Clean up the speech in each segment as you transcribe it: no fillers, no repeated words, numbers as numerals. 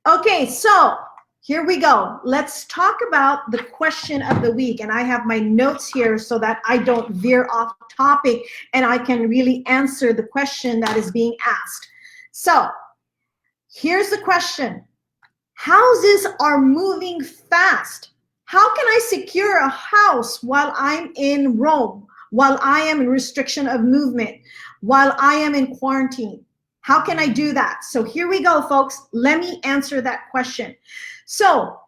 Okay, so here we go. Let's talk about the question of the week. And I have my notes here so that I don't veer off topic and I can really answer the question that is being asked. So here's the question. Houses are moving fast. How can I secure a house while I'm in Rome, while I am in restriction of movement, while I am in quarantine? How can I do that? So here we go, folks. Let me answer that question. So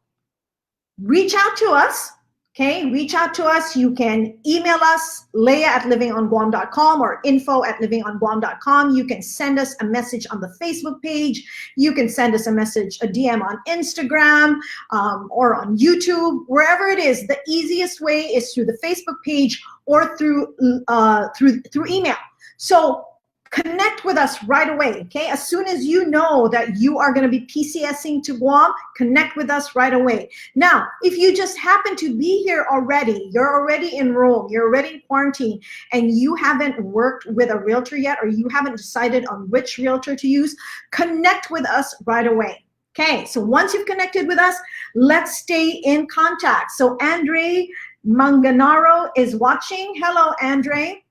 reach out to us. Okay, reach out to us. You can email us, leah@livingonguam.com or info@livingonguam.com. You can send us a message on the Facebook page. You can send us a message, a DM on Instagram or on YouTube, wherever it is. The easiest way is through the Facebook page or through email. So connect with us right away, okay? As soon as you know that you are gonna be PCSing to Guam, connect with us right away. Now, if you just happen to be here already, you're already in Rome, you're already in quarantine, and you haven't worked with a realtor yet, or you haven't decided on which realtor to use, connect with us right away. Okay, so once you've connected with us, let's stay in contact. So Andre Manganaro is watching. Hello, Andre.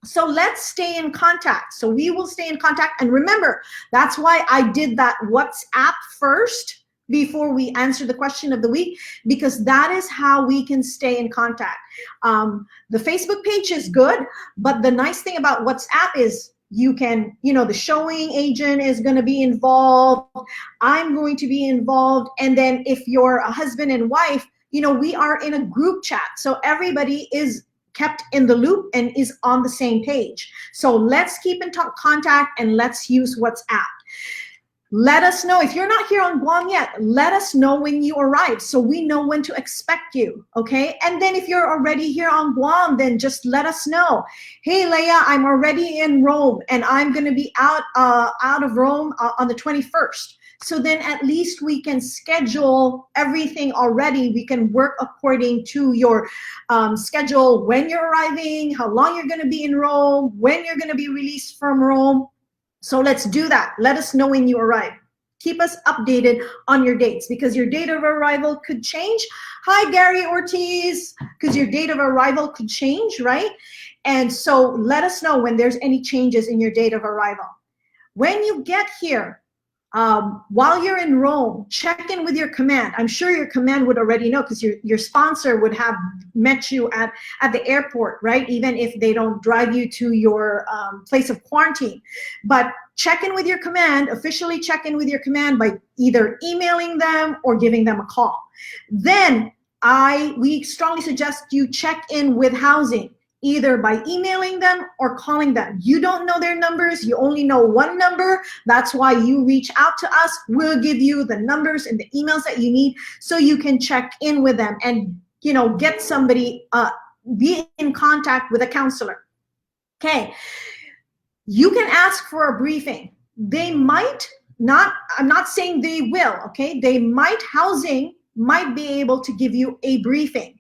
So let's stay in contact. So we will stay in contact. And remember, that's why I did that WhatsApp first before we answer the question of the week, because that is how we can stay in contact. The Facebook page is good, but the nice thing about WhatsApp is you can, the showing agent is going to be involved. I'm going to be involved. And then if you're a husband and wife, we are in a group chat. So everybody is kept in the loop and is on the same page. So let's keep in contact and let's use WhatsApp. Let us know if you're not here on Guam yet. Let us know when you arrive so we know when to expect you, okay? And then if you're already here on Guam, then just let us know. Hey, Leah, I'm already in Rome and I'm going to be out of Rome on the 21st. So then at least we can schedule everything already. We can work according to your schedule, when you're arriving, how long you're going to be in Rome, when you're going to be released from Rome. So let's do that. Let us know when you arrive. Keep us updated on your dates because your date of arrival could change. Hi, Gary Ortiz, because your date of arrival could change, right? And so let us know when there's any changes in your date of arrival. When you get here, while you're in Rome, check in with your command. I'm sure your command would already know because your sponsor would have met you at the airport, right? Even if they don't drive you to your place of quarantine. But check in with your command, officially check in with your command by either emailing them or giving them a call. Then we strongly suggest you check in with housing, either by emailing them or calling them. You don't know their numbers, you only know one number. That's why you reach out to us. We'll give you the numbers and the emails that you need so you can check in with them and get somebody, be in contact with a counselor. Okay, you can ask for a briefing. They might not, I'm not saying they will, okay? Housing might be able to give you a briefing.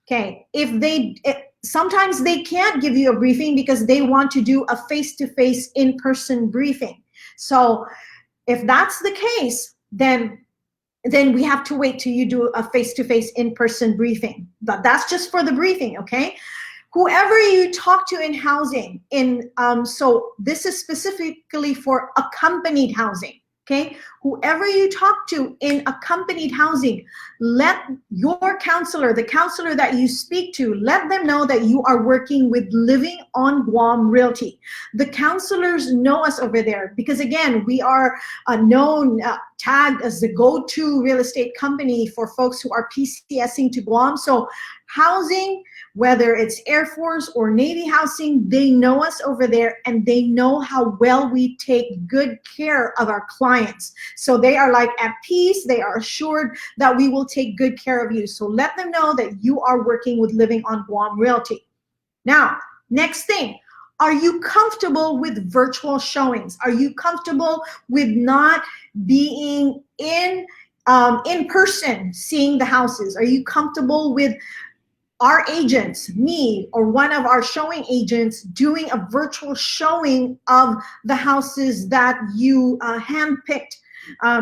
Okay, sometimes they can't give you a briefing because they want to do a face-to-face in-person briefing. So if that's the case, then we have to wait till you do a face-to-face in-person briefing. But that's just for the briefing, okay? Whoever you talk to in housing, so this is specifically for accompanied housing. Okay, whoever you talk to in accompanied housing, let your counselor, the counselor that you speak to, let them know that you are working with Living on Guam Realty. The counselors know us over there because, again, we are tagged as the go-to real estate company for folks who are PCSing to Guam. So housing, whether it's Air Force or Navy housing, they know us over there and they know how well we take good care of our clients. So they are like at peace, they are assured that we will take good care of you. So let them know that you are working with Living on Guam Realty. Now, next thing, are you comfortable with virtual showings? Are you comfortable with not being in person seeing the houses? Are you comfortable with our agents, me or one of our showing agents, doing a virtual showing of the houses that you handpicked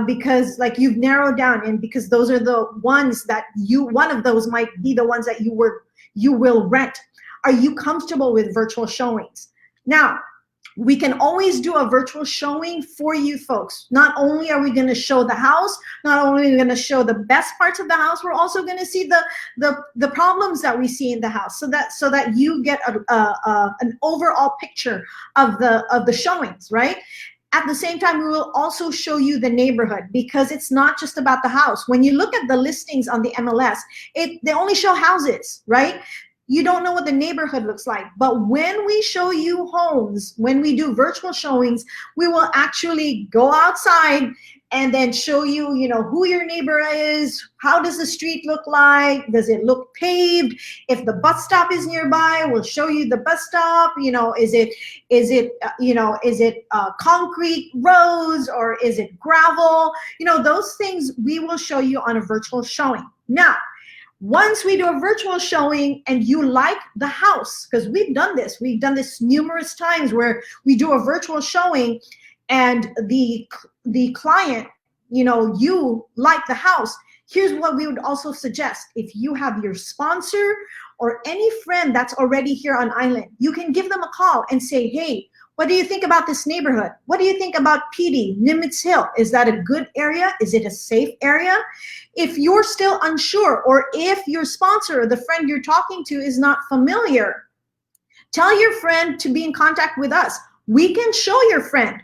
because like you've narrowed down, and because those are the ones that one of those might be the ones that you will rent. Are you comfortable with virtual showings? Now, we can always do a virtual showing for you folks. Not only are we going to show the house, not only are we going to show the best parts of the house, we're also going to see the problems that we see in the house, so that you get an overall picture of the showings, right? At the same time, we will also show you the neighborhood, because it's not just about the house. When you look at the listings on the MLS, they only show houses, right? You don't know what the neighborhood looks like. But when we show you homes, when we do virtual showings, we will actually go outside and then show you, you know, who your neighbor is, how does the street look like, does it look paved? If the bus stop is nearby, we'll show you the bus stop. You know, is it concrete roads, or is it gravel? You know, those things we will show you on a virtual showing. Now, once we do a virtual showing and you like the house, because we've done this numerous times, where we do a virtual showing and the client, you know, you like the house, here's what we would also suggest. If you have your sponsor or any friend that's already here on island, you can give them a call and say, hey, what do you think about this neighborhood? What do you think about PD, Nimitz Hill? Is that a good area? Is it a safe area? If you're still unsure, or if your sponsor or the friend you're talking to is not familiar, tell your friend to be in contact with us. We can show your friend,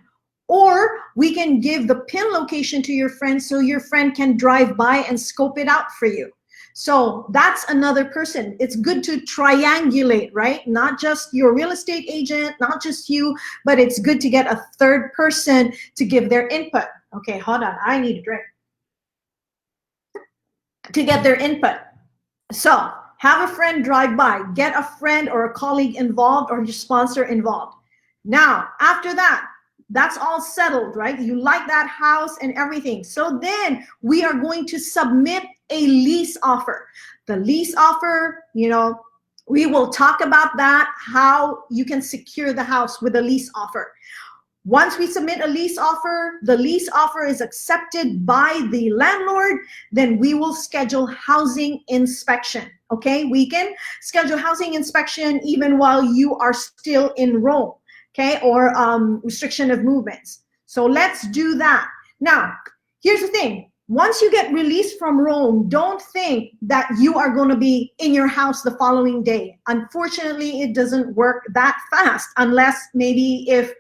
or we can give the pin location to your friend so your friend can drive by and scope it out for you. So that's another person. It's good to triangulate, right? Not just your real estate agent, not just you, but it's good to get a third person to give their input. Okay, hold on, I need a drink. To get their input. So have a friend drive by, get a friend or a colleague involved, or your sponsor involved. Now, after that, that's all settled, right? You like that house and everything. So then we are going to submit a lease offer. The lease offer, you know, we will talk about that, how you can secure the house with a lease offer. Once we submit a lease offer, the lease offer is accepted by the landlord, then we will schedule housing inspection. Okay, we can schedule housing inspection even while you are still in Rome, okay, or restriction of movements. So let's do that. Now, here's the thing. Once you get released from Rome, don't think that you are going to be in your house the following day. Unfortunately, it doesn't work that fast, unless maybe if,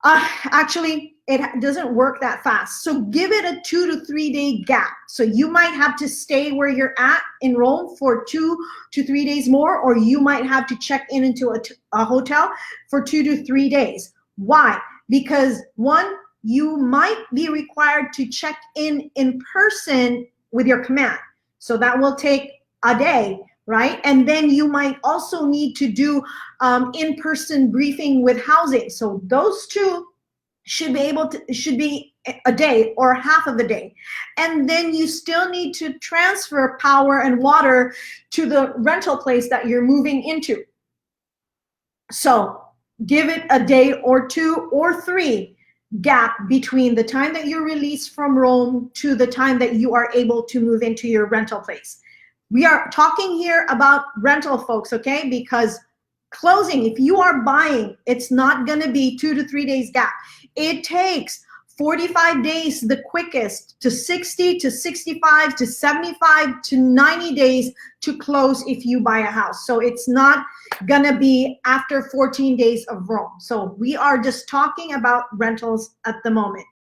actually, it doesn't work that fast. So give it a 2 to 3 day gap. So you might have to stay where you're at in Rome for 2 to 3 days more, or you might have to check into a hotel for 2 to 3 days. Why? Because one, you might be required to check in person with your command. So that will take a day, right? And then you might also need to do in-person briefing with housing. So those two should be a day or half of a day. And then you still need to transfer power and water to the rental place that you're moving into. So give it a day or 2 or 3 gap between the time that you're released from Rome to the time that you are able to move into your rental place. We are talking here about rental, folks, okay? Because closing, if you are buying, it's not going to be 2 to 3 days gap. It takes 45 days, the quickest, to 60 to 65 to 75 to 90 days to close if you buy a house. So it's not gonna be after 14 days of Rome. So we are just talking about rentals at the moment.